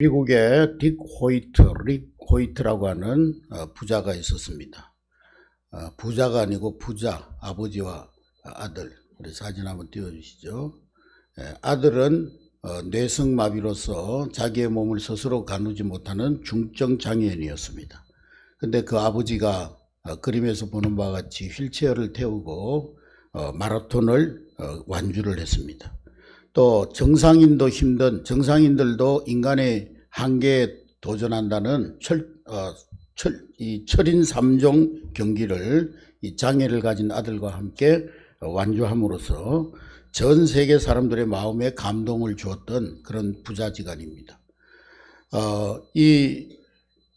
미국에 릭 호이트라고 하는 부자가 있었습니다. 부자가 아니고 부자, 아버지와 아들. 우리 사진 한번 띄워주시죠. 아들은 뇌성마비로서 자기의 몸을 스스로 가누지 못하는 중증 장애인이었습니다. 근데 그 아버지가 그림에서 보는 바와 같이 휠체어를 태우고 마라톤을 완주를 했습니다. 또 정상인도 힘든, 정상인들도 인간의 한계에 도전한다는 이 철인 3종 경기를 이 장애를 가진 아들과 함께 완주함으로써 전 세계 사람들의 마음에 감동을 주었던 그런 부자지간입니다. 이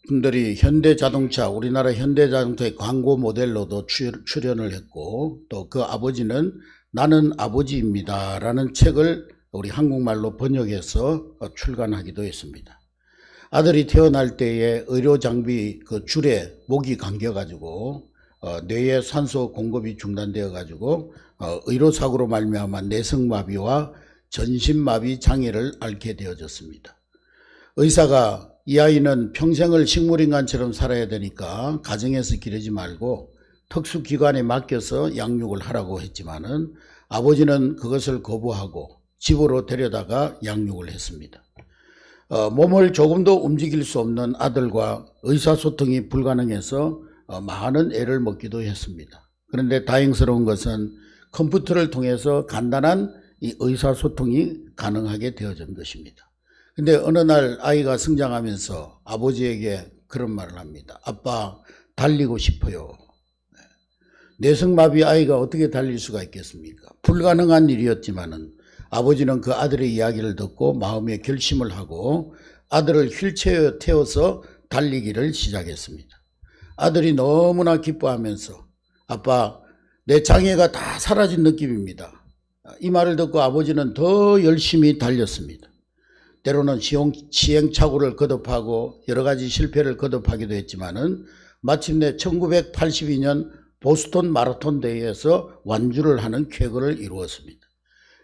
분들이 현대자동차, 우리나라 현대자동차의 광고 모델로도 출연을 했고, 또 그 아버지는 나는 아버지입니다 라는 책을 우리 한국말로 번역해서 출간하기도 했습니다. 아들이 태어날 때에 의료장비 그 줄에 목이 감겨가지고 뇌에 산소 공급이 중단되어가지고 의료사고로 말미암아 내성마비와 전신마비 장애를 앓게 되어졌습니다. 의사가 이 아이는 평생을 식물인간처럼 살아야 되니까 가정에서 기르지 말고 특수기관에 맡겨서 양육을 하라고 했지만은 아버지는 그것을 거부하고 집으로 데려다가 양육을 했습니다. 몸을 조금도 움직일 수 없는 아들과 의사소통이 불가능해서 많은 애를 먹기도 했습니다. 그런데 다행스러운 것은 컴퓨터를 통해서 간단한 이 의사소통이 가능하게 되어진 것입니다. 근데 어느 날 아이가 성장하면서 아버지에게 그런 말을 합니다. 아빠, 달리고 싶어요. 뇌성마비 아이가 어떻게 달릴 수가 있겠습니까? 불가능한 일이었지만은 아버지는 그 아들의 이야기를 듣고 마음에 결심을 하고 아들을 휠체어에 태워서 달리기를 시작했습니다. 아들이 너무나 기뻐하면서 아빠, 내 장애가 다 사라진 느낌입니다. 이 말을 듣고 아버지는 더 열심히 달렸습니다. 때로는 시행착오를 거듭하고 여러 가지 실패를 거듭하기도 했지만은 마침내 1982년 보스턴 마라톤 대회에서 완주를 하는 쾌거를 이루었습니다.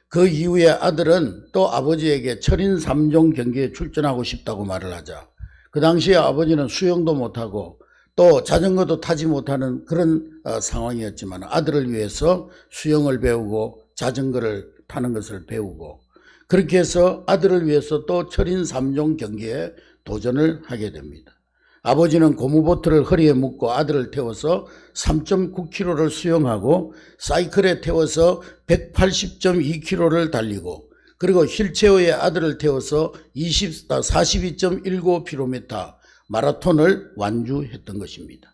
그 이후에 아들은 또 아버지에게 철인 3종 경기에 출전하고 싶다고 말을 하자 그 당시에 아버지는 수영도 못하고 또 자전거도 타지 못하는 그런 상황이었지만 아들을 위해서 수영을 배우고 자전거를 타는 것을 배우고 그렇게 해서 아들을 위해서 또 철인 3종 경기에 도전을 하게 됩니다. 아버지는 고무보트를 허리에 묶고 아들을 태워서 3.9km를 수영하고 사이클에 태워서 180.2km를 달리고 그리고 휠체어에 아들을 태워서 42.19km 마라톤을 완주했던 것입니다.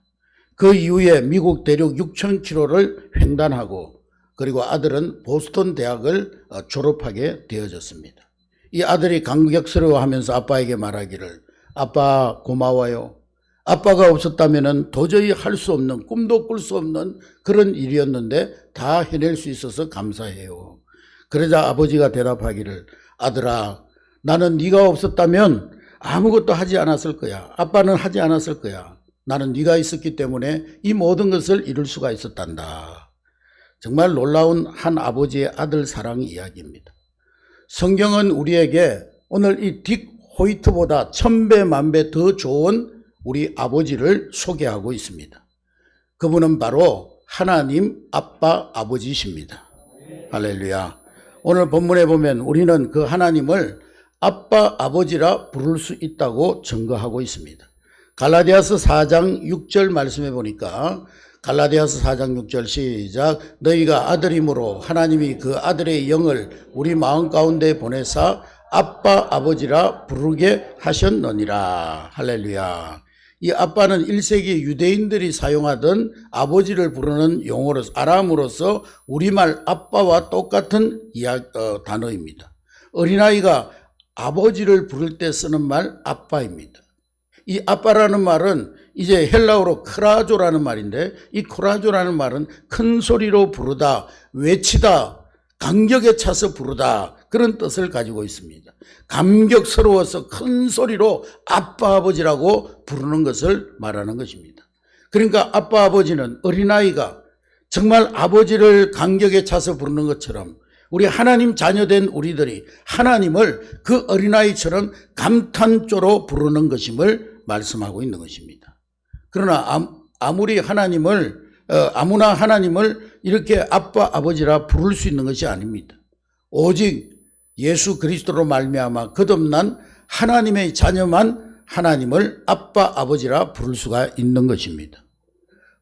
그 이후에 미국 대륙 6,000km를 횡단하고 그리고 아들은 보스턴 대학을 졸업하게 되어졌습니다. 이 아들이 감격스러워하면서 아빠에게 말하기를 아빠 고마워요. 아빠가 없었다면 도저히 할 수 없는 꿈도 꿀 수 없는 그런 일이었는데 다 해낼 수 있어서 감사해요. 그러자 아버지가 대답하기를 아들아 나는 네가 없었다면 아무것도 하지 않았을 거야. 아빠는 하지 않았을 거야. 나는 네가 있었기 때문에 이 모든 것을 이룰 수가 있었단다. 정말 놀라운 한 아버지의 아들 사랑 이야기입니다. 성경은 우리에게 오늘 이 딕 호이트보다 1000배 만배 더 좋은 우리 아버지를 소개하고 있습니다. 그분은 바로 하나님 아빠 아버지십니다. 할렐루야. 오늘 본문에 보면 우리는 그 하나님을 아빠 아버지라 부를 수 있다고 증거하고 있습니다. 갈라디아서 4장 6절 말씀해 보니까 갈라디아서 4장 6절 시작 너희가 아들이므로 하나님이 그 아들의 영을 우리 마음 가운데 보내사 아빠 아버지라 부르게 하셨느니라. 할렐루야. 이 아빠는 1세기 유대인들이 사용하던 아버지를 부르는 용어로서 아람으로서 우리말 아빠와 똑같은 단어입니다. 어린아이가 아버지를 부를 때 쓰는 말 아빠입니다. 이 아빠라는 말은 이제 헬라어로 크라조라는 말인데 이 크라조라는 말은 큰 소리로 부르다, 외치다, 감격에 차서 부르다 그런 뜻을 가지고 있습니다. 감격스러워서 큰 소리로 아빠 아버지라고 부르는 것을 말하는 것입니다. 그러니까 아빠 아버지는 어린아이가 정말 아버지를 감격에 차서 부르는 것처럼 우리 하나님 자녀된 우리들이 하나님을 그 어린아이처럼 감탄조로 부르는 것임을 말씀하고 있는 것입니다. 그러나 아무리 아무나 하나님을 이렇게 아빠 아버지라 부를 수 있는 것이 아닙니다. 오직 예수 그리스도로 말미암아 거듭난 하나님의 자녀만 하나님을 아빠 아버지라 부를 수가 있는 것입니다.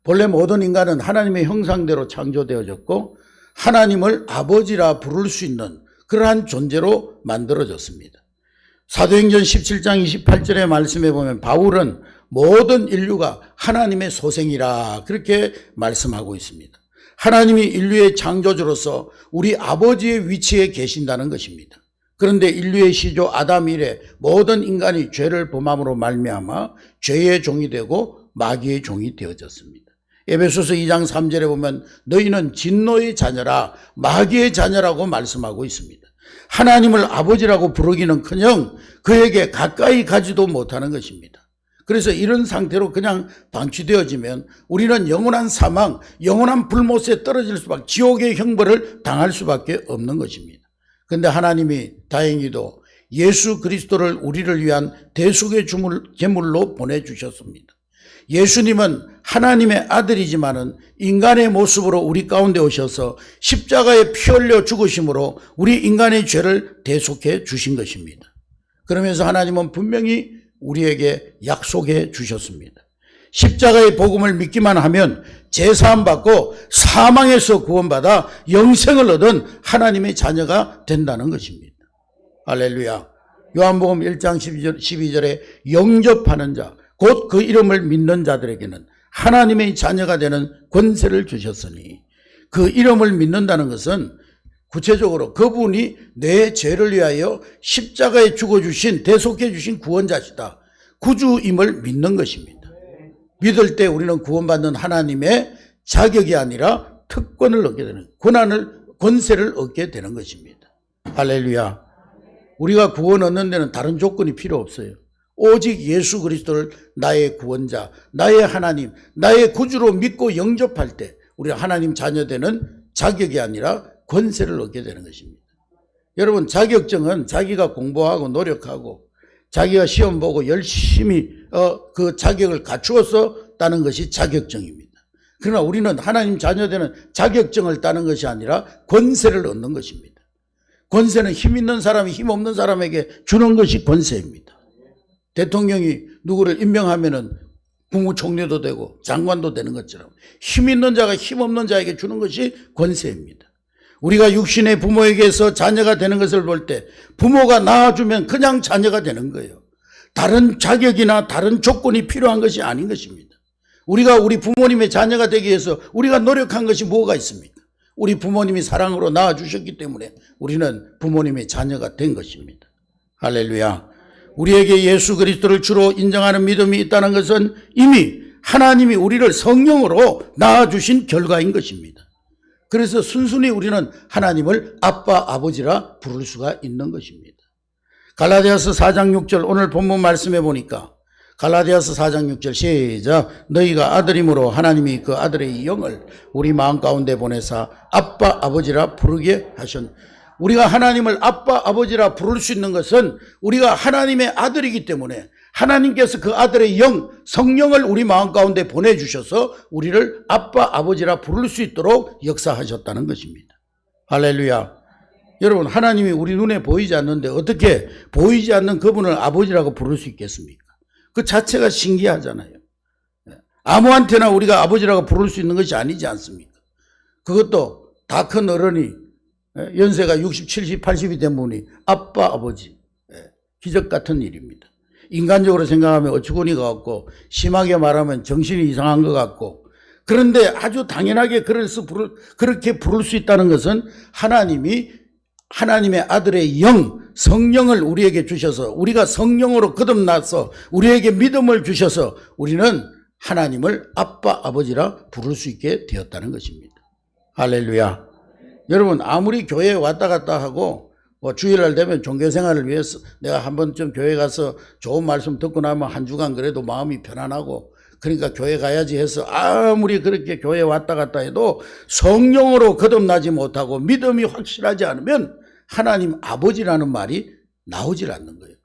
본래 모든 인간은 하나님의 형상대로 창조되어졌고 하나님을 아버지라 부를 수 있는 그러한 존재로 만들어졌습니다. 사도행전 17장 28절의 말씀에 보면 바울은 모든 인류가 하나님의 소생이라 그렇게 말씀하고 있습니다. 하나님이 인류의 창조주로서 우리 아버지의 위치에 계신다는 것입니다. 그런데 인류의 시조 아담 이래 모든 인간이 죄를 범함으로 말미암아 죄의 종이 되고 마귀의 종이 되어졌습니다. 에베소서 2장 3절에 보면 너희는 진노의 자녀라 마귀의 자녀라고 말씀하고 있습니다. 하나님을 아버지라고 부르기는커녕 그에게 가까이 가지도 못하는 것입니다. 그래서 이런 상태로 그냥 방치되어지면 우리는 영원한 사망, 영원한 불못에 떨어질 수밖에, 지옥의 형벌을 당할 수밖에 없는 것입니다. 그런데 하나님이 다행히도 예수 그리스도를 우리를 위한 대속의 제물로 보내주셨습니다. 예수님은 하나님의 아들이지만은 인간의 모습으로 우리 가운데 오셔서 십자가에 피 흘려 죽으심으로 우리 인간의 죄를 대속해 주신 것입니다. 그러면서 하나님은 분명히 우리에게 약속해 주셨습니다. 십자가의 복음을 믿기만 하면 제사함 받고 사망에서 구원받아 영생을 얻은 하나님의 자녀가 된다는 것입니다. 할렐루야. 요한복음 1장 12절에 영접하는 자 곧 그 이름을 믿는 자들에게는 하나님의 자녀가 되는 권세를 주셨으니 그 이름을 믿는다는 것은 구체적으로 그분이 내 죄를 위하여 십자가에 죽어주신 대속해 주신 구원자시다. 구주임을 믿는 것입니다. 믿을 때 우리는 구원받는 하나님의 자격이 아니라 특권을 얻게 되는 권세를 얻게 되는 것입니다. 할렐루야. 우리가 구원 얻는 데는 다른 조건이 필요 없어요. 오직 예수 그리스도를 나의 구원자, 나의 하나님, 나의 구주로 믿고 영접할 때 우리가 하나님 자녀되는 자격이 아니라 권세를 얻게 되는 것입니다. 여러분, 자격증은 자기가 공부하고 노력하고 자기가 시험 보고 열심히 그 자격을 갖추어서 따는 것이 자격증입니다. 그러나 우리는 하나님 자녀되는 자격증을 따는 것이 아니라 권세를 얻는 것입니다. 권세는 힘 있는 사람이 힘 없는 사람에게 주는 것이 권세입니다. 대통령이 누구를 임명하면은 국무총리도 되고 장관도 되는 것처럼 힘 있는 자가 힘 없는 자에게 주는 것이 권세입니다. 우리가 육신의 부모에게서 자녀가 되는 것을 볼 때 부모가 낳아주면 그냥 자녀가 되는 거예요. 다른 자격이나 다른 조건이 필요한 것이 아닌 것입니다. 우리가 우리 부모님의 자녀가 되기 위해서 우리가 노력한 것이 뭐가 있습니까? 우리 부모님이 사랑으로 낳아주셨기 때문에 우리는 부모님의 자녀가 된 것입니다. 할렐루야. 우리에게 예수 그리스도를 주로 인정하는 믿음이 있다는 것은 이미 하나님이 우리를 성령으로 낳아주신 결과인 것입니다. 그래서 순순히 우리는 하나님을 아빠 아버지라 부를 수가 있는 것입니다. 갈라디아서 4장 6절 오늘 본문 말씀해 보니까 갈라디아서 4장 6절 시작. 너희가 아들이므로 하나님이 그 아들의 영을 우리 마음 가운데 보내사 아빠 아버지라 부르게 하셨. 우리가 하나님을 아빠 아버지라 부를 수 있는 것은 우리가 하나님의 아들이기 때문에 하나님께서 그 아들의 영 성령을 우리 마음 가운데 보내주셔서 우리를 아빠 아버지라 부를 수 있도록 역사하셨다는 것입니다. 할렐루야. 여러분, 하나님이 우리 눈에 보이지 않는데 어떻게 보이지 않는 그분을 아버지라고 부를 수 있겠습니까? 그 자체가 신기하잖아요. 아무한테나 우리가 아버지라고 부를 수 있는 것이 아니지 않습니까? 그것도 다 큰 어른이 연세가 60, 70, 80이 된 분이 아빠, 아버지. 기적 같은 일입니다. 인간적으로 생각하면 어처구니가 없고 심하게 말하면 정신이 이상한 것 같고 그런데 아주 당연하게 그렇게 부를 수 있다는 것은 하나님이 하나님의 아들의 영, 성령을 우리에게 주셔서 우리가 성령으로 거듭나서 우리에게 믿음을 주셔서 우리는 하나님을 아빠, 아버지라 부를 수 있게 되었다는 것입니다. 할렐루야. 여러분, 아무리 교회에 왔다 갔다 하고 주일날 되면 종교생활을 위해서 내가 한 번쯤 교회 가서 좋은 말씀 듣고 나면 한 주간 그래도 마음이 편안하고 그러니까 교회 가야지 해서 아무리 그렇게 교회 왔다 갔다 해도 성령으로 거듭나지 못하고 믿음이 확실하지 않으면 하나님 아버지라는 말이 나오질 않는 거예요.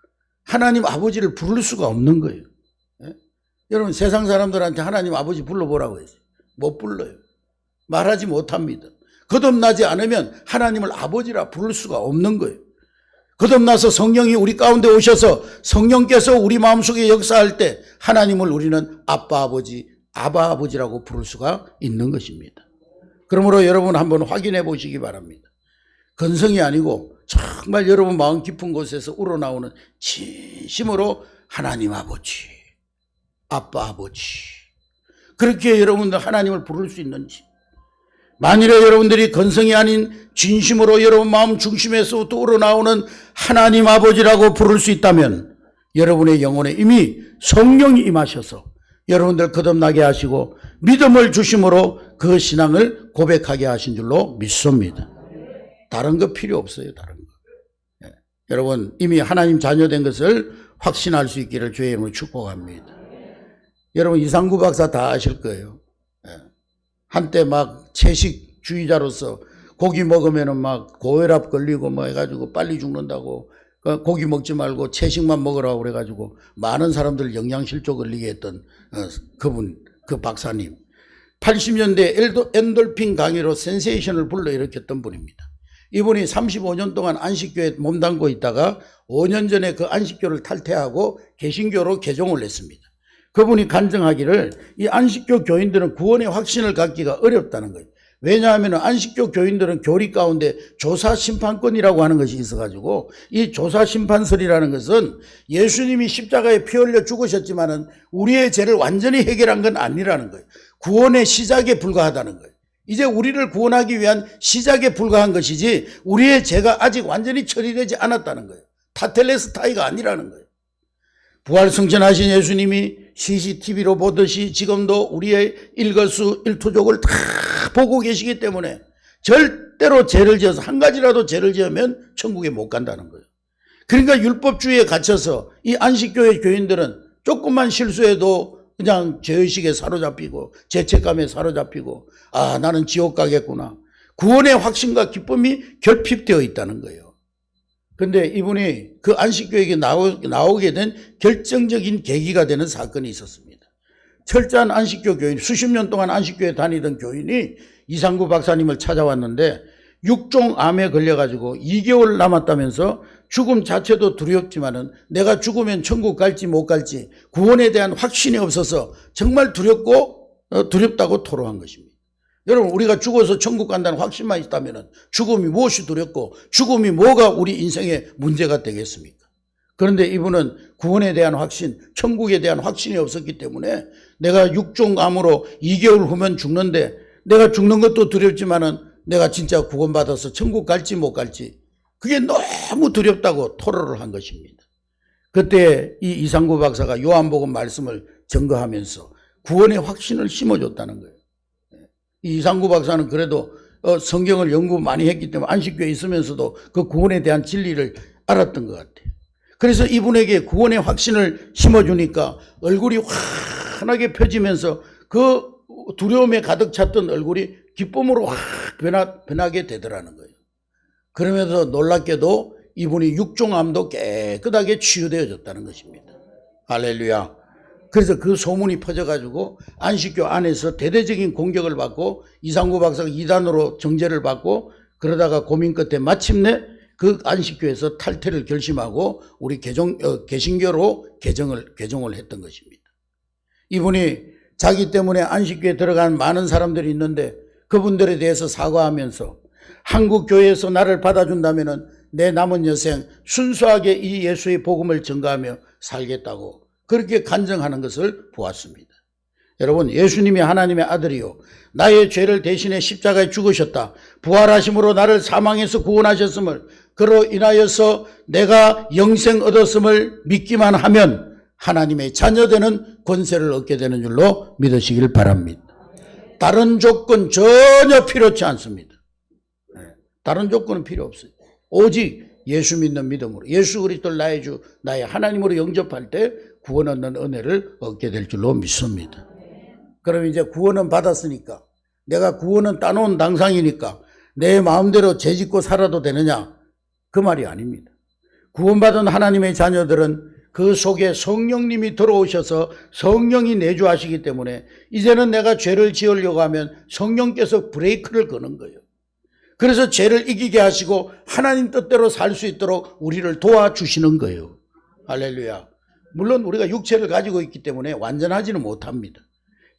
하나님 아버지를 부를 수가 없는 거예요. 예? 여러분 세상 사람들한테 하나님 아버지 불러보라고 했어요. 못 불러요. 말하지 못합니다. 거듭나지 않으면 하나님을 아버지라 부를 수가 없는 거예요. 거듭나서 성령이 우리 가운데 오셔서 성령께서 우리 마음속에 역사할 때 하나님을 우리는 아빠 아버지, 아바 아버지라고 부를 수가 있는 것입니다. 그러므로 여러분 한번 확인해 보시기 바랍니다. 건성이 아니고 정말 여러분 마음 깊은 곳에서 우러나오는 진심으로 하나님 아버지, 아빠 아버지, 그렇게 여러분들 하나님을 부를 수 있는지, 만일에 여러분들이 건성이 아닌 진심으로 여러분 마음 중심에서부터 우러나오는 하나님 아버지라고 부를 수 있다면 여러분의 영혼에 이미 성령이 임하셔서 여러분들 거듭나게 하시고 믿음을 주심으로 그 신앙을 고백하게 하신 줄로 믿습니다. 다른 거 필요 없어요. 다른 거. 예. 여러분 이미 하나님 자녀된 것을 확신할 수 있기를 주의 이름으로 축복합니다. 여러분 이상구 박사 다 아실 거예요. 예. 한때 막 채식주의자로서 고기 먹으면은 막 고혈압 걸리고 뭐 해가지고 빨리 죽는다고 고기 먹지 말고 채식만 먹으라고 그래가지고 많은 사람들 영양실조 걸리게 했던 그분, 그 박사님. 80년대 엔돌핀 강의로 센세이션을 불러일으켰던 분입니다. 이분이 35년 동안 안식교에 몸담고 있다가 5년 전에 그 안식교를 탈퇴하고 개신교로 개종을 했습니다. 그분이 간증하기를 이 안식교 교인들은 구원의 확신을 갖기가 어렵다는 거예요. 왜냐하면 안식교 교인들은 교리 가운데 조사심판권이라고 하는 것이 있어가지고 이 조사심판설이라는 것은 예수님이 십자가에 피 흘려 죽으셨지만은 우리의 죄를 완전히 해결한 건 아니라는 거예요. 구원의 시작에 불과하다는 거예요. 이제 우리를 구원하기 위한 시작에 불과한 것이지 우리의 죄가 아직 완전히 처리되지 않았다는 거예요. 타텔레스타이가 아니라는 거예요. 부활승천하신 예수님이 CCTV로 보듯이 지금도 우리의 일거수일투족을 다 보고 계시기 때문에 절대로 죄를 지어서 한 가지라도 죄를 지으면 천국에 못 간다는 거예요. 그러니까 율법주의에 갇혀서 이 안식교의 교인들은 조금만 실수해도 그냥 죄의식에 사로잡히고 죄책감에 사로잡히고 아 나는 지옥 가겠구나. 구원의 확신과 기쁨이 결핍되어 있다는 거예요. 그런데 이분이 그 안식교에게 나오게 된 결정적인 계기가 되는 사건이 있었습니다. 철저한 안식교 교인, 수십 년 동안 안식교에 다니던 교인이 이상구 박사님을 찾아왔는데 육종암에 걸려가지고 2개월 남았다면서 죽음 자체도 두렵지만은 내가 죽으면 천국 갈지 못 갈지 구원에 대한 확신이 없어서 정말 두렵다고 토로한 것입니다. 여러분 우리가 죽어서 천국 간다는 확신만 있다면 죽음이 무엇이 두렵고 죽음이 뭐가 우리 인생의 문제가 되겠습니까? 그런데 이분은 구원에 대한 확신, 천국에 대한 확신이 없었기 때문에 내가 육종암으로 2개월 후면 죽는데 내가 죽는 것도 두렵지만은 내가 진짜 구원받아서 천국 갈지 못 갈지 그게 너무 두렵다고 토로를 한 것입니다. 그때 이 이상구 박사가 요한복음 말씀을 증거하면서 구원의 확신을 심어줬다는 거예요. 이 이상구 박사는 그래도 성경을 연구 많이 했기 때문에 안식교에 있으면서도 그 구원에 대한 진리를 알았던 것 같아요. 그래서 이분에게 구원의 확신을 심어주니까 얼굴이 환하게 펴지면서 그 두려움에 가득 찼던 얼굴이 기쁨으로 확 변하게 되더라는 거예요. 그러면서 놀랍게도 이분이 육종암도 깨끗하게 치유되어졌다는 것입니다. 할렐루야. 그래서 그 소문이 퍼져가지고 안식교 안에서 대대적인 공격을 받고 이상구 박사가 이단으로 정죄를 받고 그러다가 고민 끝에 마침내 그 안식교에서 탈퇴를 결심하고 우리 개신교로 개종을 했던 것입니다. 이분이 자기 때문에 안식교에 들어간 많은 사람들이 있는데 그분들에 대해서 사과하면서 한국 교회에서 나를 받아준다면 내 남은 여생 순수하게 이 예수의 복음을 전가하며 살겠다고 그렇게 간증하는 것을 보았습니다. 여러분 예수님이 하나님의 아들이요 나의 죄를 대신해 십자가에 죽으셨다. 부활하심으로 나를 사망에서 구원하셨음을 그로 인하여서 내가 영생 얻었음을 믿기만 하면 하나님의 자녀되는 권세를 얻게 되는 줄로 믿으시길 바랍니다. 다른 조건 전혀 필요치 않습니다. 다른 조건은 필요 없어요. 오직 예수 믿는 믿음으로 예수 그리스도를 나의 주 나의 하나님으로 영접할 때 구원 얻는 은혜를 얻게 될 줄로 믿습니다. 그럼 이제 구원은 받았으니까 내가 구원은 따놓은 당상이니까 내 마음대로 죄짓고 살아도 되느냐? 그 말이 아닙니다. 구원받은 하나님의 자녀들은 그 속에 성령님이 들어오셔서 성령이 내주하시기 때문에 이제는 내가 죄를 지으려고 하면 성령께서 브레이크를 거는 거예요. 그래서 죄를 이기게 하시고 하나님 뜻대로 살 수 있도록 우리를 도와주시는 거예요. 할렐루야. 물론 우리가 육체를 가지고 있기 때문에 완전하지는 못합니다.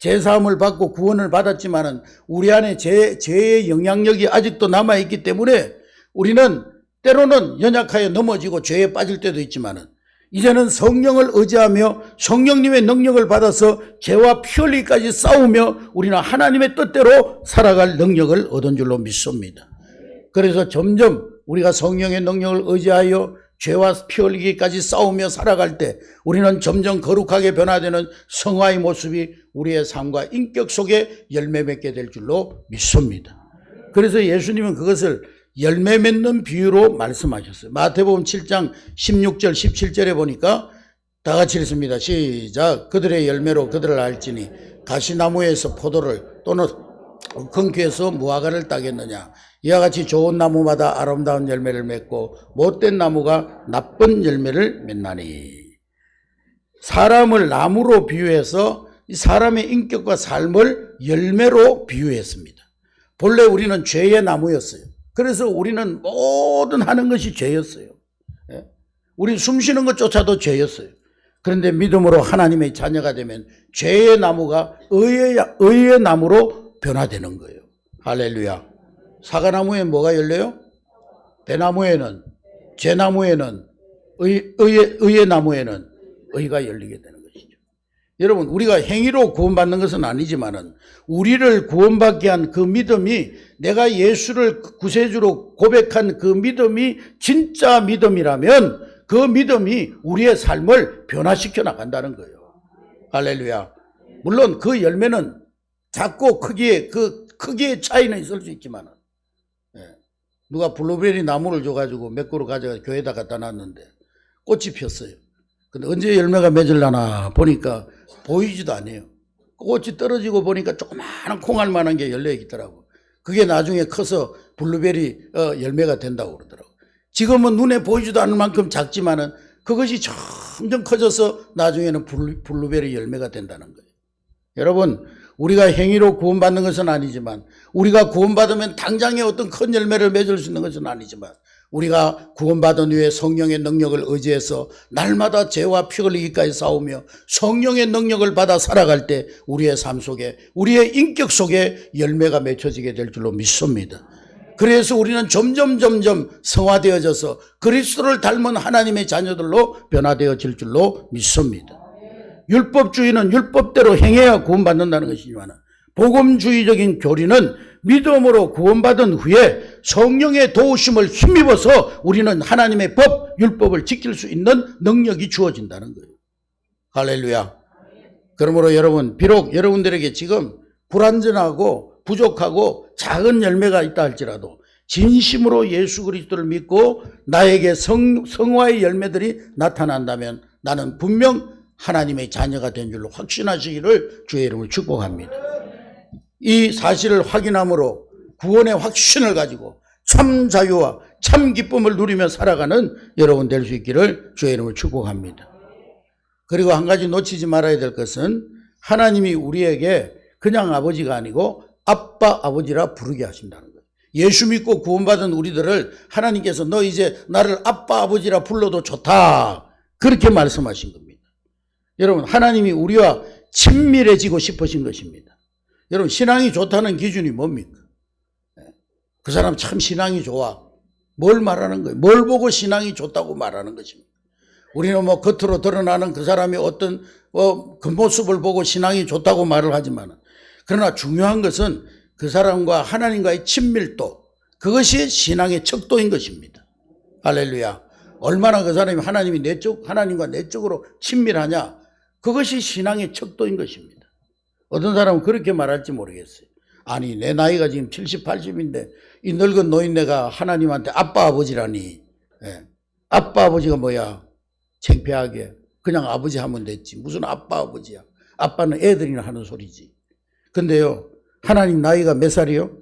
죄사함을 받고 구원을 받았지만은 우리 안에 죄의 영향력이 아직도 남아있기 때문에 우리는 때로는 연약하여 넘어지고 죄에 빠질 때도 있지만은 이제는 성령을 의지하며 성령님의 능력을 받아서 죄와 피 흘리기까지 싸우며 우리는 하나님의 뜻대로 살아갈 능력을 얻은 줄로 믿습니다. 그래서 점점 우리가 성령의 능력을 의지하여 죄와 피 흘리기까지 싸우며 살아갈 때 우리는 점점 거룩하게 변화되는 성화의 모습이 우리의 삶과 인격 속에 열매 맺게 될 줄로 믿습니다. 그래서 예수님은 그것을 열매 맺는 비유로 말씀하셨어요. 마태복음 7장 16절 17절에 보니까 다 같이 읽습니다. 시작. 그들의 열매로 그들을 알지니 가시나무에서 포도를 또는 금귀에서 무화과를 따겠느냐. 이와 같이 좋은 나무마다 아름다운 열매를 맺고 못된 나무가 나쁜 열매를 맺나니. 사람을 나무로 비유해서 이 사람의 인격과 삶을 열매로 비유했습니다. 본래 우리는 죄의 나무였어요. 그래서 우리는 모든 하는 것이 죄였어요. 우리 숨쉬는 것조차도 죄였어요. 그런데 믿음으로 하나님의 자녀가 되면 죄의 나무가 의의 나무로 변화되는 거예요. 할렐루야. 사과나무에 뭐가 열려요? 배나무에는, 죄나무에는, 의의 나무에는 의가 열리게 되는 것이죠. 여러분, 우리가 행위로 구원받는 것은 아니지만은 우리를 구원받게 한 그 믿음이 내가 예수를 구세주로 고백한 그 믿음이 진짜 믿음이라면 그 믿음이 우리의 삶을 변화시켜 나간다는 거예요. 할렐루야. 물론 그 열매는 작고 크기의 차이는 있을 수 있지만 누가 블루베리 나무를 줘가지고 몇 그루 가져가 교회에다 갖다 놨는데 꽃이 폈어요. 근데 언제 열매가 맺으려나 보니까 보이지도 않아요. 꽃이 떨어지고 보니까 조그마한 콩알 만한 게 열려 있더라고. 그게 나중에 커서 블루베리 열매가 된다고 그러더라고. 지금은 눈에 보이지도 않을 만큼 작지만은 그것이 점점 커져서 나중에는 블루베리 열매가 된다는 거예요. 여러분, 우리가 행위로 구원받는 것은 아니지만 우리가 구원받으면 당장에 어떤 큰 열매를 맺을 수 있는 것은 아니지만 우리가 구원받은 후에 성령의 능력을 의지해서 날마다 죄와 피 흘리기까지 싸우며 성령의 능력을 받아 살아갈 때 우리의 삶 속에 우리의 인격 속에 열매가 맺혀지게 될 줄로 믿습니다. 그래서 우리는 점점 성화되어져서 그리스도를 닮은 하나님의 자녀들로 변화되어질 줄로 믿습니다. 율법주의는 율법대로 행해야 구원받는다는 것이지만 복음주의적인 교리는 믿음으로 구원받은 후에 성령의 도우심을 힘입어서 우리는 하나님의 법, 율법을 지킬 수 있는 능력이 주어진다는 거예요. 할렐루야. 그러므로 여러분, 비록 여러분들에게 지금 불완전하고 부족하고 작은 열매가 있다 할지라도 진심으로 예수 그리스도를 믿고 나에게 성화의 열매들이 나타난다면 나는 분명 하나님의 자녀가 된 줄로 확신하시기를 주의 이름으로 축복합니다. 이 사실을 확인함으로 구원의 확신을 가지고 참 자유와 참 기쁨을 누리며 살아가는 여러분 될 수 있기를 주의 이름으로 축복합니다. 그리고 한 가지 놓치지 말아야 될 것은 하나님이 우리에게 그냥 아버지가 아니고 아빠 아버지라 부르게 하신다는 거예요. 예수 믿고 구원받은 우리들을 하나님께서 너 이제 나를 아빠 아버지라 불러도 좋다 그렇게 말씀하신 겁니다. 여러분, 하나님이 우리와 친밀해지고 싶으신 것입니다. 여러분, 신앙이 좋다는 기준이 뭡니까? 그 사람 참 신앙이 좋아. 뭘 말하는 거예요? 뭘 보고 신앙이 좋다고 말하는 것입니다. 우리는 뭐 겉으로 드러나는 그 사람이 어떤 그 모습을 보고 신앙이 좋다고 말을 하지만 그러나 중요한 것은 그 사람과 하나님과의 친밀도, 그것이 신앙의 척도인 것입니다. 할렐루야. 얼마나 그 사람이 하나님과 내적으로 친밀하냐, 그것이 신앙의 척도인 것입니다. 어떤 사람은 그렇게 말할지 모르겠어요. 아니, 내 나이가 지금 70, 80인데 이 늙은 노인네가 하나님한테 아빠 아버지라니 예. 아빠 아버지가 뭐야? 창피하게 그냥 아버지 하면 됐지. 무슨 아빠 아버지야. 아빠는 애들이나 하는 소리지. 근데요, 하나님 나이가 몇 살이요?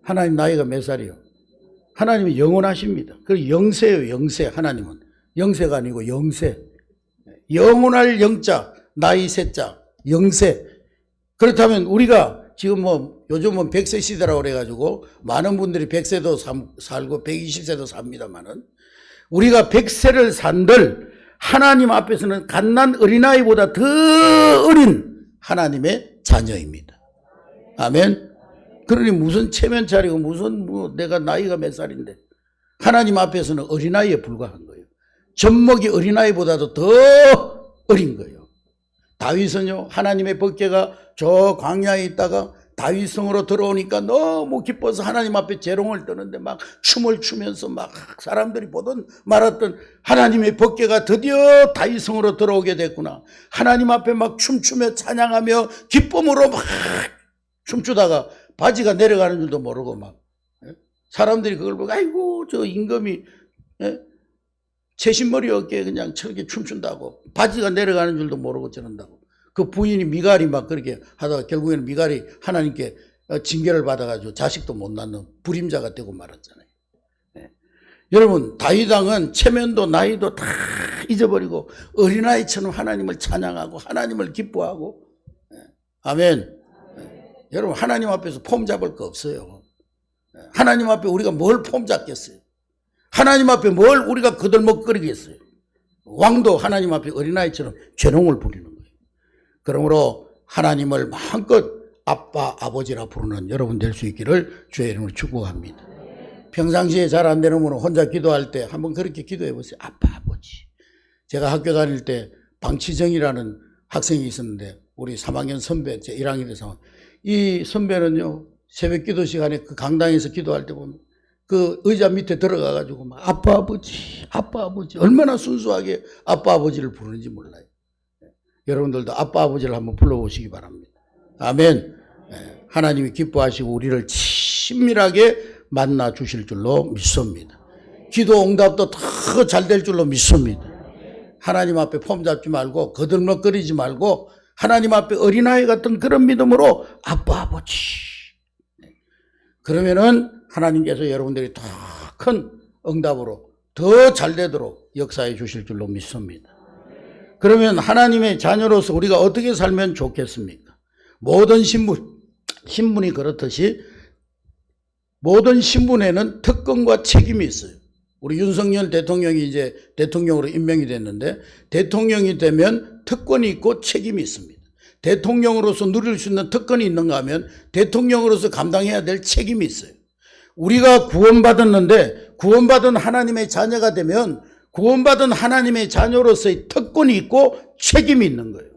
하나님 나이가 몇 살이요? 하나님은 영원하십니다. 그리고 영세예요. 영세. 하나님은 영세가 아니고 영세. 영원할 영자, 나이 세자, 영세. 그렇다면 우리가 지금 뭐 요즘은 100세 시대라고 그래가지고 많은 분들이 100세도 살고 120세도 삽니다만은 우리가 100세를 산들 하나님 앞에서는 갓난 어린아이보다 더 어린 하나님의 자녀입니다. 아멘. 그러니 무슨 체면 차리고 무슨 뭐 내가 나이가 몇 살인데 하나님 앞에서는 어린아이에 불과한 거예요. 젖먹이 어린아이보다도 더 어린 거예요. 다윗은요, 하나님의 법궤가 저 광야에 있다가 다윗성으로 들어오니까 너무 기뻐서 하나님 앞에 재롱을 떠는데 막 춤을 추면서 막 사람들이 보던 말았던 하나님의 법궤가 드디어 다윗성으로 들어오게 됐구나. 하나님 앞에 막 춤추며 찬양하며 기쁨으로 막 춤추다가 바지가 내려가는 줄도 모르고 막 사람들이 그걸 보고 아이고 저 임금이 채신머리 어깨에 그냥 저렇게 춤춘다고 바지가 내려가는 줄도 모르고 저런다고. 그 부인이 미갈이 막 그렇게 하다가 결국에는 미갈이 하나님께 징계를 받아가지고 자식도 못 낳는 불임자가 되고 말았잖아요. 여러분 다윗 왕은 체면도 나이도 다 잊어버리고 어린아이처럼 하나님을 찬양하고 하나님을 기뻐하고 아멘. 여러분 하나님 앞에서 폼 잡을 거 없어요. 하나님 앞에 우리가 뭘 폼 잡겠어요. 하나님 앞에 뭘 우리가 거들먹거리겠어요. 왕도 하나님 앞에 어린아이처럼 죄롱을 부리는 거예요. 그러므로 하나님을 마음껏 아빠 아버지라 부르는 여러분 될 수 있기를 주의 이름으로 축복합니다. 평상시에 잘 안 되는 분은 혼자 기도할 때 한번 그렇게 기도해 보세요. 아빠 아버지. 제가 학교 다닐 때 방치정이라는 학생이 있었는데 우리 3학년 선배, 제 1학년 돼서 이 선배는요 새벽 기도 시간에 그 강당에서 기도할 때 보면 그 의자 밑에 들어가가지고 막 아빠 아버지 얼마나 순수하게 아빠 아버지를 부르는지 몰라요. 여러분들도 아빠 아버지를 한번 불러보시기 바랍니다. 아멘. 하나님이 기뻐하시고 우리를 친밀하게 만나 주실 줄로 믿습니다. 기도 응답도 더 잘 될 줄로 믿습니다. 하나님 앞에 폼 잡지 말고 거들먹거리지 말고 하나님 앞에 어린아이 같은 그런 믿음으로 아빠 아버지. 그러면은 하나님께서 여러분들이 더 큰 응답으로 더 잘 되도록 역사해 주실 줄로 믿습니다. 그러면 하나님의 자녀로서 우리가 어떻게 살면 좋겠습니까? 모든 신분이 그렇듯이 모든 신분에는 특권과 책임이 있어요. 우리 윤석열 대통령이 이제 대통령으로 임명이 됐는데 대통령이 되면 특권이 있고 책임이 있습니다. 대통령으로서 누릴 수 있는 특권이 있는가 하면 대통령으로서 감당해야 될 책임이 있어요. 우리가 구원받았는데 구원받은 하나님의 자녀가 되면 구원받은 하나님의 자녀로서의 특권이 있고 책임이 있는 거예요.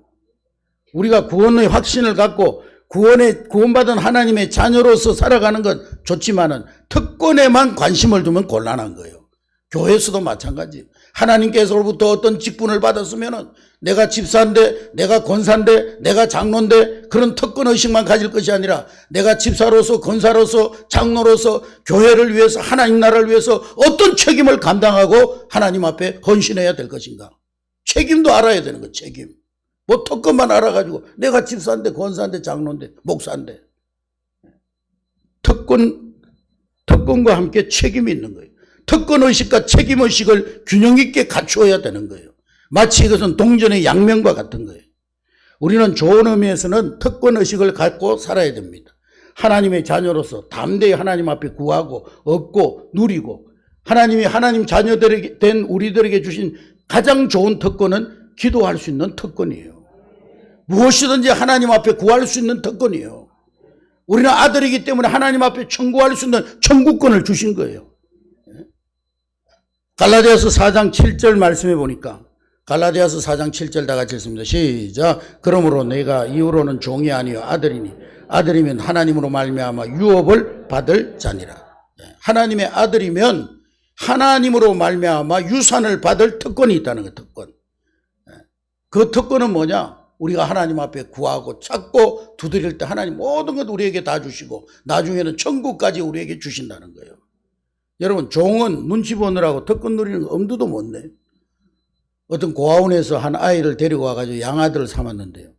우리가 구원의 확신을 갖고 구원받은 하나님의 자녀로서 살아가는 건 좋지만은 특권에만 관심을 두면 곤란한 거예요. 교회에서도 마찬가지. 하나님께서로부터 어떤 직분을 받았으면은 내가 집사인데, 내가 권사인데, 내가 장로인데 그런 특권의식만 가질 것이 아니라 내가 집사로서, 권사로서, 장로로서 교회를 위해서, 하나님 나라를 위해서 어떤 책임을 감당하고 하나님 앞에 헌신해야 될 것인가. 책임도 알아야 되는 거, 책임. 뭐 특권만 알아가지고 내가 집사인데, 권사인데, 장로인데, 목사인데. 특권과 함께 책임이 있는 거예요. 특권의식과 책임의식을 균형 있게 갖추어야 되는 거예요. 마치 이것은 동전의 양면과 같은 거예요. 우리는 좋은 의미에서는 특권의식을 갖고 살아야 됩니다. 하나님의 자녀로서 담대히 하나님 앞에 구하고 얻고 누리고 하나님이 하나님 자녀들에게 된 우리들에게 주신 가장 좋은 특권은 기도할 수 있는 특권이에요. 무엇이든지 하나님 앞에 구할 수 있는 특권이에요. 우리는 아들이기 때문에 하나님 앞에 청구할 수 있는 청구권을 주신 거예요. 갈라디아서 4장 7절 말씀해 보니까 갈라디아서 4장 7절 다 같이 읽습니다. 시작. 그러므로 내가 이후로는 종이 아니요 아들이니 아들이면 하나님으로 말미암아 유업을 받을 자니라. 하나님의 아들이면 하나님으로 말미암아 유산을 받을 특권이 있다는 거예요. 특권. 그 특권은 뭐냐? 우리가 하나님 앞에 구하고 찾고 두드릴 때 하나님 모든 것 우리에게 다 주시고 나중에는 천국까지 우리에게 주신다는 거예요. 여러분, 종은 눈치 보느라고 특권 누리는 거 엄두도 못 내요. 어떤 고아원에서 한 아이를 데리고 와가지고 양아들을 삼았는데요.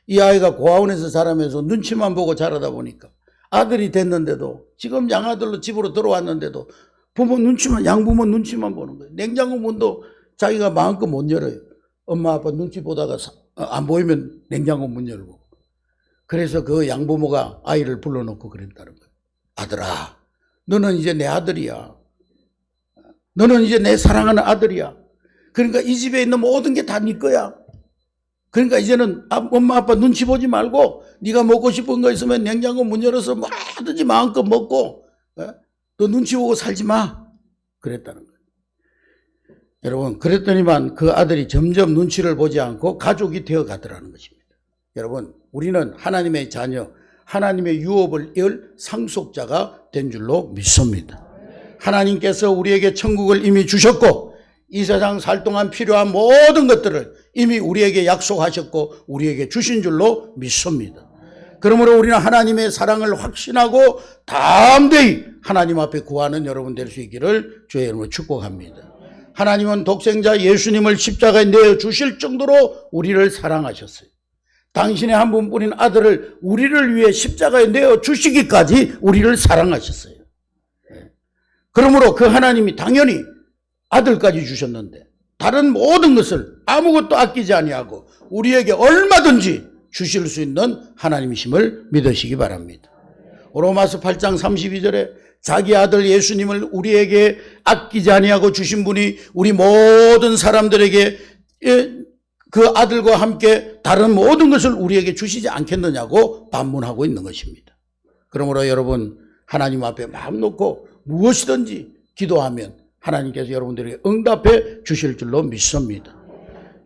이 아이가 고아원에서 자라면서 눈치만 보고 자라다 보니까 아들이 됐는데도, 지금 양아들로 집으로 들어왔는데도 부모 눈치만, 양부모 눈치만 보는 거예요. 냉장고 문도 자기가 마음껏 못 열어요. 엄마 아빠 눈치 보다가 안 보이면 냉장고 문 열고. 그래서 그 양부모가 아이를 불러놓고 그랬다는 거예요. 아들아, 너는 이제 내 아들이야. 너는 이제 내 사랑하는 아들이야. 그러니까 이 집에 있는 모든 게 다 네 거야. 그러니까 이제는 엄마 아빠 눈치 보지 말고 네가 먹고 싶은 거 있으면 냉장고 문 열어서 뭐든지 마음껏 먹고, 너 눈치 보고 살지 마. 그랬다는 거예요. 여러분, 그랬더니만 그 아들이 점점 눈치를 보지 않고 가족이 되어 가더라는 것입니다. 여러분, 우리는 하나님의 자녀, 하나님의 유업을 이을 상속자가 된 줄로 믿습니다. 하나님께서 우리에게 천국을 이미 주셨고 이 세상 살 동안 필요한 모든 것들을 이미 우리에게 약속하셨고 우리에게 주신 줄로 믿습니다. 그러므로 우리는 하나님의 사랑을 확신하고 담대히 하나님 앞에 구하는 여러분 될 수 있기를 주의 이름으로 축복합니다. 하나님은 독생자 예수님을 십자가에 내어주실 정도로 우리를 사랑하셨어요. 당신의 한 분뿐인 아들을 우리를 위해 십자가에 내어주시기까지 우리를 사랑하셨어요. 그러므로 그 하나님이 당연히 아들까지 주셨는데 다른 모든 것을 아무것도 아끼지 아니하고 우리에게 얼마든지 주실 수 있는 하나님이심을 믿으시기 바랍니다. 로마서 8장 32절에 자기 아들 예수님을 우리에게 아끼지 아니하고 주신 분이 우리 모든 사람들에게 그 아들과 함께 다른 모든 것을 우리에게 주시지 않겠느냐고 반문하고 있는 것입니다. 그러므로 여러분, 하나님 앞에 마음 놓고 무엇이든지 기도하면 하나님께서 여러분들에게 응답해 주실 줄로 믿습니다.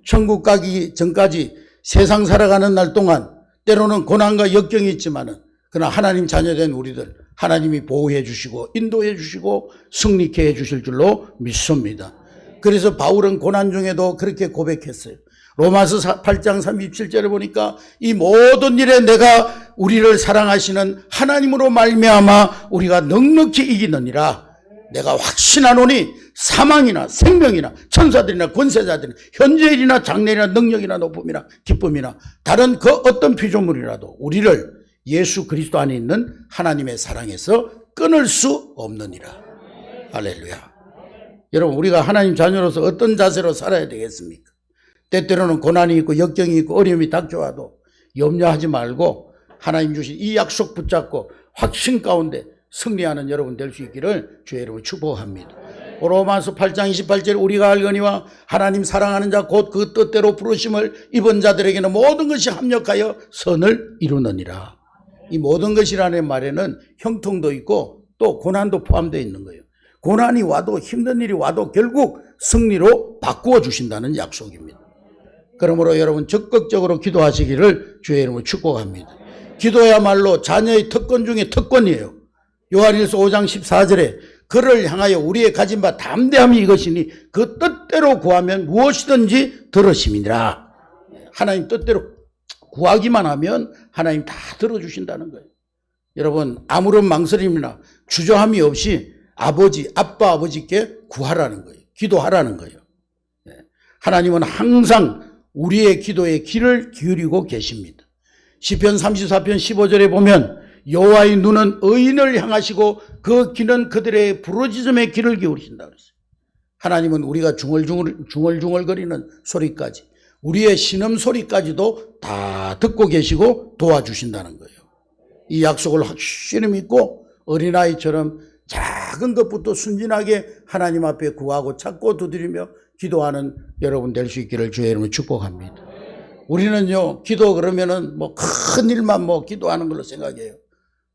천국 가기 전까지 세상 살아가는 날 동안 때로는 고난과 역경이 있지만은 그러나 하나님 자녀된 우리들 하나님이 보호해 주시고 인도해 주시고 승리케 해 주실 줄로 믿습니다. 그래서 바울은 고난 중에도 그렇게 고백했어요. 로마서 8장 37절에 보니까 이 모든 일에 내가 우리를 사랑하시는 하나님으로 말미암아 우리가 넉넉히 이기느니라. 내가 확신하노니 사망이나 생명이나 천사들이나 권세자들이나 현재일이나 장래일이나 능력이나 높음이나 기쁨이나 다른 그 어떤 피조물이라도 우리를 예수 그리스도 안에 있는 하나님의 사랑에서 끊을 수 없느니라. 할렐루야. 여러분, 우리가 하나님 자녀로서 어떤 자세로 살아야 되겠습니까? 때때로는 고난이 있고 역경이 있고 어려움이 닥쳐와도 염려하지 말고 하나님 주신 이 약속 붙잡고 확신 가운데 승리하는 여러분 될 수 있기를 주의 이름으로 축복합니다. 로마서 8장 28절 우리가 알거니와 하나님 사랑하는 자 곧 그 뜻대로 부르심을 입은 자들에게는 모든 것이 합력하여 선을 이루느니라. 이 모든 것이라는 말에는 형통도 있고 또 고난도 포함되어 있는 거예요. 고난이 와도 힘든 일이 와도 결국 승리로 바꾸어 주신다는 약속입니다. 그러므로 여러분 적극적으로 기도하시기를 주의 이름으로 축복합니다. 기도야말로 자녀의 특권 중에 특권이에요. 요한일서 5장 14절에 그를 향하여 우리의 가진 바 담대함이 이것이니 그 뜻대로 구하면 무엇이든지 들으심이니라. 하나님 뜻대로 구하기만 하면 하나님 다 들어주신다는 거예요. 여러분, 아무런 망설임이나 주저함이 없이 아빠 아버지께 구하라는 거예요. 기도하라는 거예요. 하나님은 항상 우리의 기도에 귀를 기울이고 계십니다. 시편 34편 15절에 보면 여호와의 눈은 의인을 향하시고 그 귀는 그들의 부르짖음에 귀를 기울이신다 그랬어요. 하나님은 우리가 중얼중얼거리는 소리까지 우리의 신음소리까지도 다 듣고 계시고 도와주신다는 거예요. 이 약속을 확실히 믿고 어린아이처럼 작은 것부터 순진하게 하나님 앞에 구하고 찾고 두드리며 기도하는 여러분 될 수 있기를 주의 이름으로 축복합니다. 우리는요, 기도 그러면은 뭐 큰 일만 뭐 기도하는 걸로 생각해요.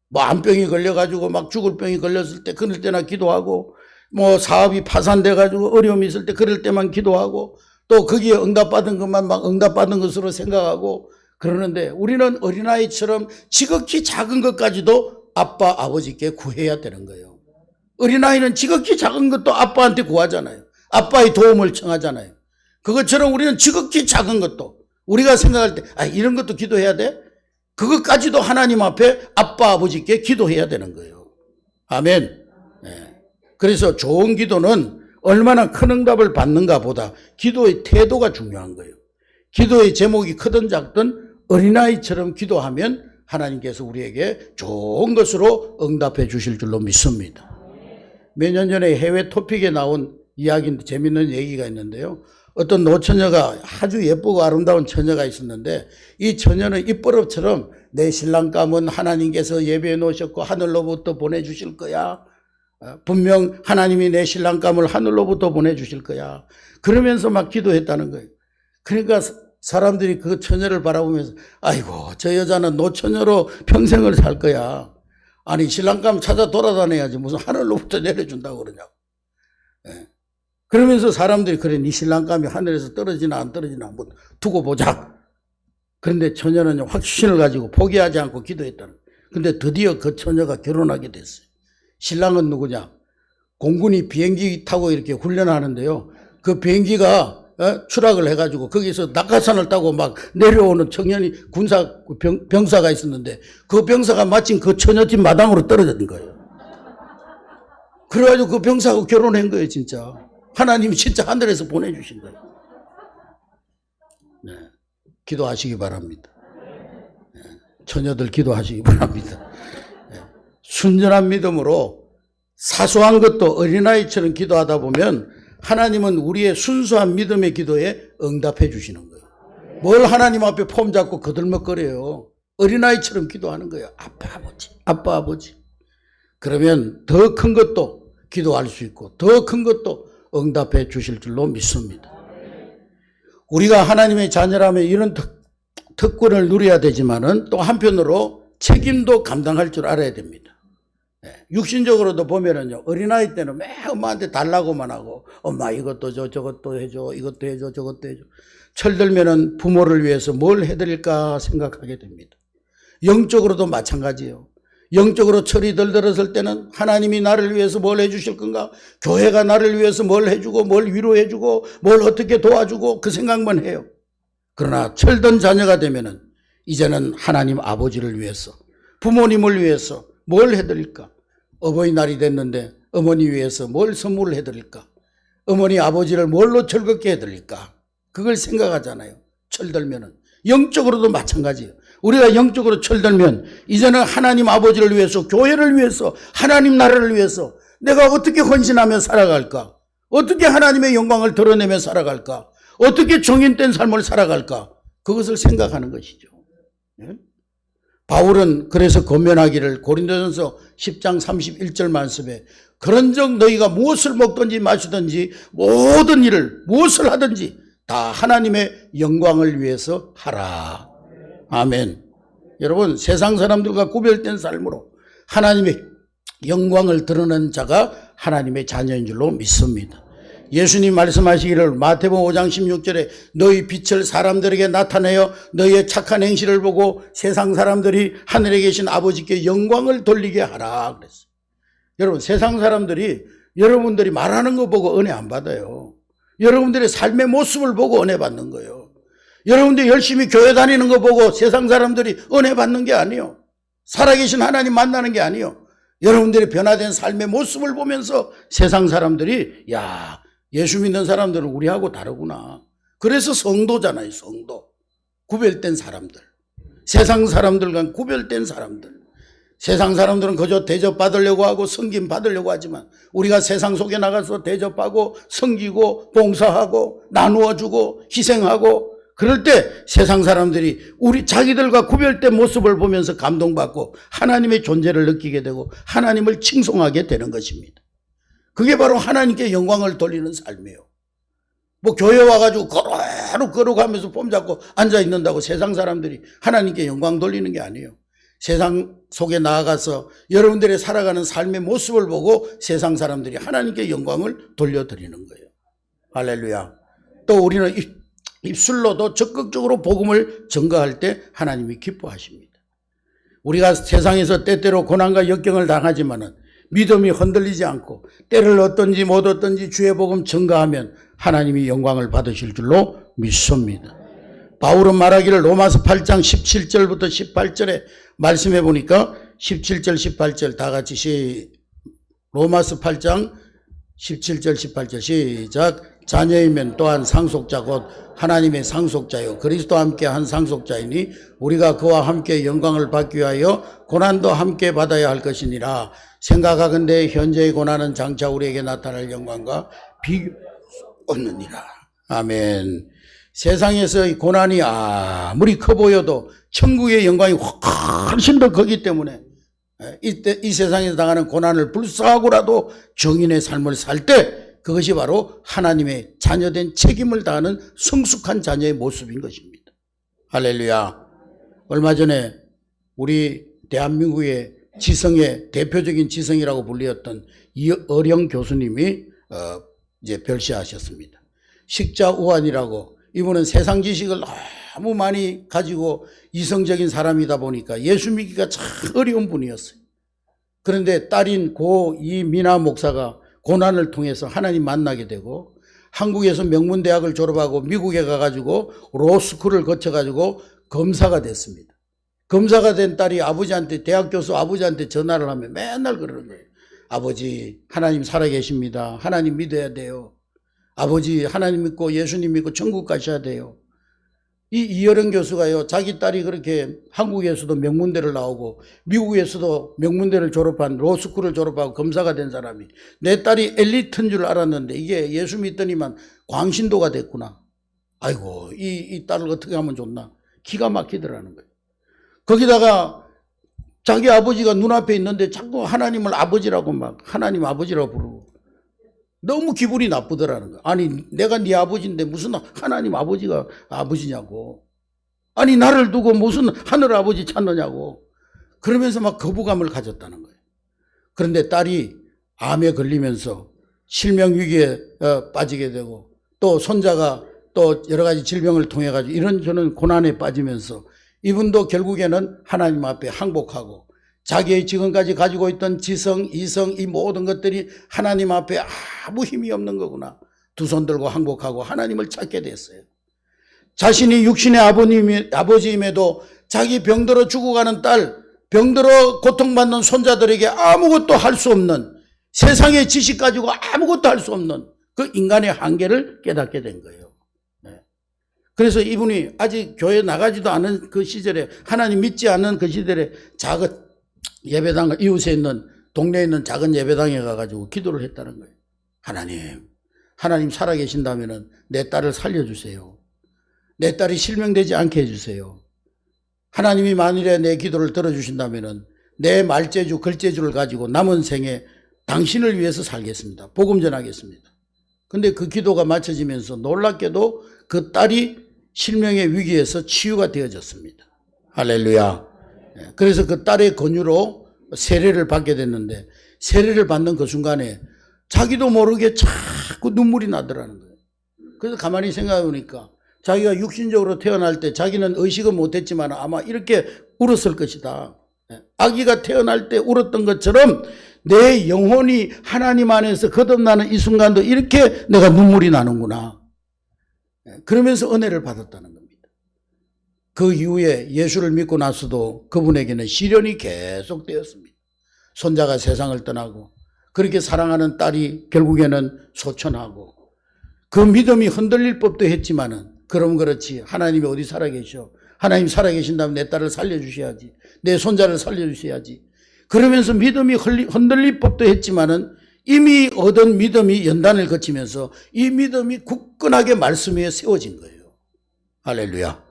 뭐 암병이 걸려가지고 막 죽을 병이 걸렸을 때 그럴 때나 기도하고, 뭐 사업이 파산돼가지고 어려움이 있을 때 그럴 때만 기도하고, 또 거기에 응답받은 것만 막 응답받은 것으로 생각하고 그러는데 우리는 어린아이처럼 지극히 작은 것까지도 아빠 아버지께 구해야 되는 거예요. 어린아이는 지극히 작은 것도 아빠한테 구하잖아요. 아빠의 도움을 청하잖아요. 그것처럼 우리는 지극히 작은 것도 우리가 생각할 때 이런 것도 기도해야 돼? 그것까지도 하나님 앞에 아빠 아버지께 기도해야 되는 거예요. 아멘. 네. 그래서 좋은 기도는 얼마나 큰 응답을 받는가 보다 기도의 태도가 중요한 거예요. 기도의 제목이 크든 작든 어린아이처럼 기도하면 하나님께서 우리에게 좋은 것으로 응답해 주실 줄로 믿습니다. 몇 년 전에 해외 토픽에 나온 이야기인데 재밌는 얘기가 있는데요. 어떤 노처녀가 아주 예쁘고 아름다운 처녀가 있었는데 이 처녀는 입버릇처럼 내 신랑감은 하나님께서 예배해 놓으셨고 하늘로부터 보내주실 거야. 분명 하나님이 내 신랑감을 하늘로부터 보내주실 거야. 그러면서 막 기도했다는 거예요. 그러니까 사람들이 그 처녀를 바라보면서 아이고 저 여자는 노처녀로 평생을 살 거야. 아니 신랑감 찾아 돌아다녀야지 무슨 하늘로부터 내려준다고 그러냐고. 그러면서 사람들이 그래 네 신랑감이 하늘에서 떨어지나 안 떨어지나 한번 두고 보자. 그런데 처녀는 확신을 가지고 포기하지 않고 기도했다는 거예요. 근데 드디어 그 처녀가 결혼하게 됐어요. 신랑은 누구냐? 공군이 비행기 타고 이렇게 훈련하는데요. 그 비행기가 추락을 해가지고 거기서 낙하산을 타고 막 내려오는 청년이 병사가 있었는데 그 병사가 마침 그 처녀집 마당으로 떨어진 거예요. 그래가지고 그 병사하고 결혼한 거예요, 진짜. 하나님이 진짜 하늘에서 보내주신 거예요. 네. 기도하시기 바랍니다. 네. 처녀들 기도하시기 바랍니다. 네. 순전한 믿음으로 사소한 것도 어린아이처럼 기도하다 보면 하나님은 우리의 순수한 믿음의 기도에 응답해 주시는 거예요. 뭘 하나님 앞에 폼 잡고 거들먹거려요. 어린아이처럼 기도하는 거예요. 아빠 아버지, 아빠 아버지. 그러면 더 큰 것도 기도할 수 있고 더 큰 것도 응답해 주실 줄로 믿습니다. 우리가 하나님의 자녀라면 이런 특권을 누려야 되지만은 또 한편으로 책임도 감당할 줄 알아야 됩니다. 육신적으로도 보면은요, 어린아이 때는 매 엄마한테 달라고만 하고, 엄마 이것도 줘, 저것도 해줘, 이것도 해줘, 저것도 해줘. 철들면은 부모를 위해서 뭘 해드릴까 생각하게 됩니다. 영적으로도 마찬가지예요. 영적으로 철이 들들었을 때는 하나님이 나를 위해서 뭘 해주실 건가? 교회가 나를 위해서 뭘 해주고, 뭘 위로해주고, 뭘 어떻게 도와주고, 그 생각만 해요. 그러나 철든 자녀가 되면은 이제는 하나님 아버지를 위해서, 부모님을 위해서 뭘 해드릴까? 어버이날이 됐는데 어머니 위해서 뭘 선물을 해드릴까? 어머니 아버지를 뭘로 즐겁게 해드릴까? 그걸 생각하잖아요. 철들면은. 영적으로도 마찬가지예요. 우리가 영적으로 철들면 이제는 하나님 아버지를 위해서, 교회를 위해서, 하나님 나라를 위해서 내가 어떻게 헌신하며 살아갈까? 어떻게 하나님의 영광을 드러내며 살아갈까? 어떻게 정인된 삶을 살아갈까? 그것을 생각하는 것이죠. 바울은 그래서 권면하기를 고린도전서 10장 31절 말씀에 그런즉 너희가 무엇을 먹든지 마시든지 모든 일을 무엇을 하든지 다 하나님의 영광을 위해서 하라. 아멘. 여러분, 세상 사람들과 구별된 삶으로 하나님의 영광을 드러낸 자가 하나님의 자녀인 줄로 믿습니다. 예수님 말씀하시기를 마태복음 5장 16절에 너희 빛을 사람들에게 나타내어 너희의 착한 행실을 보고 세상 사람들이 하늘에 계신 아버지께 영광을 돌리게 하라 그랬어요. 여러분, 세상 사람들이 여러분들이 말하는 거 보고 은혜 안 받아요. 여러분들의 삶의 모습을 보고 은혜 받는 거예요. 여러분들이 열심히 교회 다니는 거 보고 세상 사람들이 은혜 받는 게 아니에요. 살아계신 하나님 만나는 게 아니에요. 여러분들의 변화된 삶의 모습을 보면서 세상 사람들이 야, 예수 믿는 사람들은 우리하고 다르구나. 그래서 성도잖아요, 성도. 구별된 사람들. 세상 사람들과 구별된 사람들. 세상 사람들은 그저 대접받으려고 하고 섬김 받으려고 하지만 우리가 세상 속에 나가서 대접하고 섬기고 봉사하고 나누어주고 희생하고 그럴 때 세상 사람들이 우리 자기들과 구별된 모습을 보면서 감동받고 하나님의 존재를 느끼게 되고 하나님을 칭송하게 되는 것입니다. 그게 바로 하나님께 영광을 돌리는 삶이에요. 뭐 교회 와가지고 걸어가면서 폼 잡고 앉아있는다고 세상 사람들이 하나님께 영광 돌리는 게 아니에요. 세상 속에 나아가서 여러분들의 살아가는 삶의 모습을 보고 세상 사람들이 하나님께 영광을 돌려드리는 거예요. 할렐루야. 또 우리는 입술로도 적극적으로 복음을 전가할 때 하나님이 기뻐하십니다. 우리가 세상에서 때때로 고난과 역경을 당하지만은 믿음이 흔들리지 않고 때를 얻든지 못 얻든지 주의 복음 전가하면 하나님이 영광을 받으실 줄로 믿습니다. 바울은 말하기를 로마서 8장 17절부터 18절에 말씀해 보니까 17절 18절 다 같이 로마서 8장 17절 18절 시작. 자녀이면 또한 상속자 곧 하나님의 상속자요 그리스도와 함께 한 상속자이니 우리가 그와 함께 영광을 받기 위하여 고난도 함께 받아야 할 것이니라. 생각하건대 현재의 고난은 장차 우리에게 나타날 영광과 비교 없느니라. 아멘. 세상에서의 고난이 아무리 커 보여도 천국의 영광이 훨씬 더 크기 때문에 이 세상에서 당하는 고난을 불사하고라도 정인의 삶을 살 때 그것이 바로 하나님의 자녀된 책임을 다하는 성숙한 자녀의 모습인 것입니다. 할렐루야. 얼마 전에 우리 대한민국의 지성의 대표적인 지성이라고 불리었던 이어령 교수님이 이제 별세하셨습니다. 식자우환이라고, 이분은 세상 지식을 너무 많이 가지고 이성적인 사람이다 보니까 예수 믿기가 참 어려운 분이었어요. 그런데 딸인 고 이미나 목사가 고난을 통해서 하나님 만나게 되고 한국에서 명문대학을 졸업하고 미국에 가가지고 로스쿨을 거쳐가지고 검사가 됐습니다. 검사가 된 딸이 아버지한테, 대학 교수 아버지한테 전화를 하면 맨날 그러는 거예요. 아버지, 하나님 살아계십니다. 하나님 믿어야 돼요. 아버지, 하나님 믿고 예수님 믿고 천국 가셔야 돼요. 이 이어령 교수가요, 자기 딸이 그렇게 한국에서도 명문대를 나오고 미국에서도 명문대를 졸업한, 로스쿨을 졸업하고 검사가 된 사람이 내 딸이 엘리트인 줄 알았는데 이게 예수 믿더니만 광신도가 됐구나. 아이고, 이 딸을 어떻게 하면 좋나. 기가 막히더라는 거예요. 거기다가 자기 아버지가 눈앞에 있는데 자꾸 하나님을 아버지라고 막 하나님 아버지라고 부르고 너무 기분이 나쁘더라는 거야. 아니, 내가 네 아버지인데 무슨 하나님 아버지가 아버지냐고. 아니, 나를 두고 무슨 하늘 아버지 찾느냐고. 그러면서 막 거부감을 가졌다는 거예요. 그런데 딸이 암에 걸리면서 실명위기에 빠지게 되고 또 손자가 또 여러 가지 질병을 통해 가지고 이런저런 고난에 빠지면서 이분도 결국에는 하나님 앞에 항복하고 자기의 지금까지 가지고 있던 지성, 이성, 이 모든 것들이 하나님 앞에 아무 힘이 없는 거구나. 두 손 들고 항복하고 하나님을 찾게 됐어요. 자신이 육신의 아버지임에도 자기 병들어 죽어가는 딸, 병들어 고통받는 손자들에게 아무것도 할 수 없는, 세상의 지식 가지고 아무것도 할 수 없는 그 인간의 한계를 깨닫게 된 거예요. 그래서 이분이 아직 교회 나가지도 않은 그 시절에, 하나님 믿지 않는 그 시절에 작은 예배당, 이웃에 있는 동네에 있는 작은 예배당에 가가지고 기도를 했다는 거예요. 하나님 살아계신다면 내 딸을 살려주세요. 내 딸이 실명되지 않게 해주세요. 하나님이 만일에 내 기도를 들어주신다면 내 말재주, 글재주를 가지고 남은 생에 당신을 위해서 살겠습니다. 복음 전하겠습니다. 근데 그 기도가 맞춰지면서 놀랍게도 그 딸이 실명의 위기에서 치유가 되어졌습니다. 할렐루야. 그래서 그 딸의 권유로 세례를 받게 됐는데, 세례를 받는 그 순간에 자기도 모르게 자꾸 눈물이 나더라는 거예요. 그래서 가만히 생각해 보니까 자기가 육신적으로 태어날 때 자기는 의식은 못했지만 아마 이렇게 울었을 것이다. 아기가 태어날 때 울었던 것처럼 내 영혼이 하나님 안에서 거듭나는 이 순간도 이렇게 내가 눈물이 나는구나. 그러면서 은혜를 받았다는 겁니다. 그 이후에 예수를 믿고 나서도 그분에게는 시련이 계속되었습니다. 손자가 세상을 떠나고 그렇게 사랑하는 딸이 결국에는 소천하고 그 믿음이 흔들릴 법도 했지만은 그럼 그렇지, 하나님이 어디 살아계셔? 하나님 살아계신다면 내 딸을 살려주셔야지, 내 손자를 살려주셔야지. 그러면서 믿음이 흔들릴 법도 했지만은 이미 얻은 믿음이 연단을 거치면서 이 믿음이 굳건하게 말씀 위에 세워진 거예요. 할렐루야.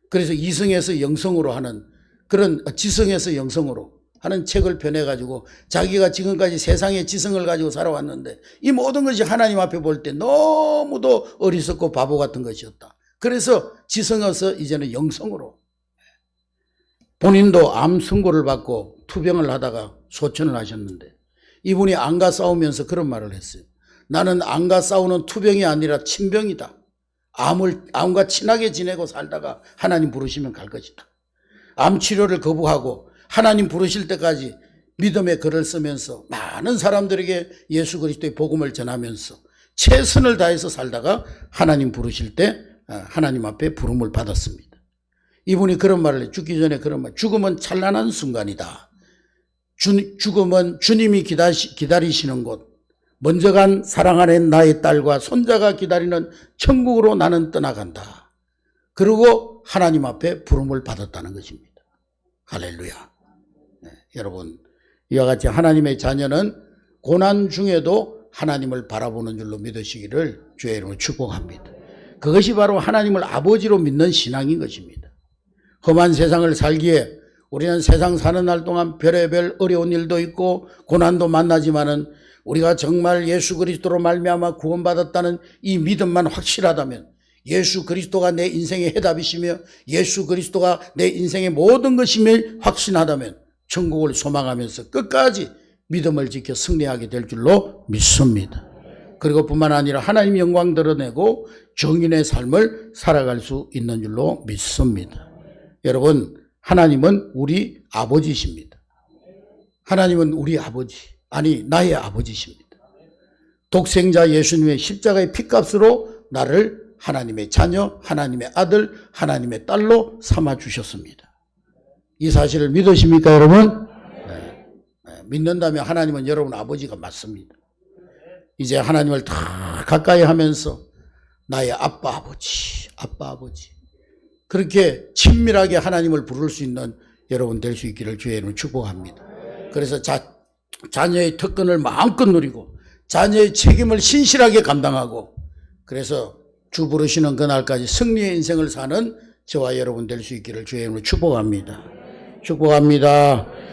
그래서 이성에서 영성으로 하는, 그런 지성에서 영성으로 하는 책을 펴내가지고 자기가 지금까지 세상의 지성을 가지고 살아왔는데 이 모든 것이 하나님 앞에 볼 때 너무도 어리석고 바보 같은 것이었다. 그래서 지성에서 이제는 영성으로, 본인도 암 선고를 받고 투병을 하다가 소천을 하셨는데 이분이 암과 싸우면서 그런 말을 했어요. 나는 암과 싸우는 투병이 아니라 친병이다. 암과 친하게 지내고 살다가 하나님 부르시면 갈 것이다. 암 치료를 거부하고 하나님 부르실 때까지 믿음의 글을 쓰면서 많은 사람들에게 예수 그리스도의 복음을 전하면서 최선을 다해서 살다가 하나님 부르실 때 하나님 앞에 부름을 받았습니다. 이분이 그런 말을 해요. 죽기 전에 그런 말. 죽음은 찬란한 순간이다. 죽음은 주님이 기다리시는 곳, 먼저 간 사랑하는 나의 딸과 손자가 기다리는 천국으로 나는 떠나간다. 그리고 하나님 앞에 부름을 받았다는 것입니다. 할렐루야. 네, 여러분, 이와 같이 하나님의 자녀는 고난 중에도 하나님을 바라보는 줄로 믿으시기를 주의 이름으로 축복합니다. 그것이 바로 하나님을 아버지로 믿는 신앙인 것입니다. 험한 세상을 살기에 우리는 세상 사는 날 동안 별의별 어려운 일도 있고 고난도 만나지만은 우리가 정말 예수 그리스도로 말미암아 구원받았다는 이 믿음만 확실하다면, 예수 그리스도가 내 인생의 해답이시며 예수 그리스도가 내 인생의 모든 것임을 확신하다면 천국을 소망하면서 끝까지 믿음을 지켜 승리하게 될 줄로 믿습니다. 그리고 뿐만 아니라 하나님 영광 드러내고 정인의 삶을 살아갈 수 있는 줄로 믿습니다. 여러분, 하나님은 우리 아버지십니다. 하나님은 우리 아버지, 아니 나의 아버지십니다. 독생자 예수님의 십자가의 피값으로 나를 하나님의 자녀, 하나님의 아들, 하나님의 딸로 삼아주셨습니다. 이 사실을 믿으십니까, 여러분? 네. 믿는다면 하나님은 여러분 아버지가 맞습니다. 이제 하나님을 다 가까이 하면서 나의 아빠 아버지, 아빠 아버지, 그렇게 친밀하게 하나님을 부를 수 있는 여러분 될 수 있기를 주의 이름으로 축복합니다. 그래서 자녀의 특권을 마음껏 누리고 자녀의 책임을 신실하게 감당하고, 그래서 주 부르시는 그날까지 승리의 인생을 사는 저와 여러분 될 수 있기를 주의 이름으로 축복합니다. 축복합니다.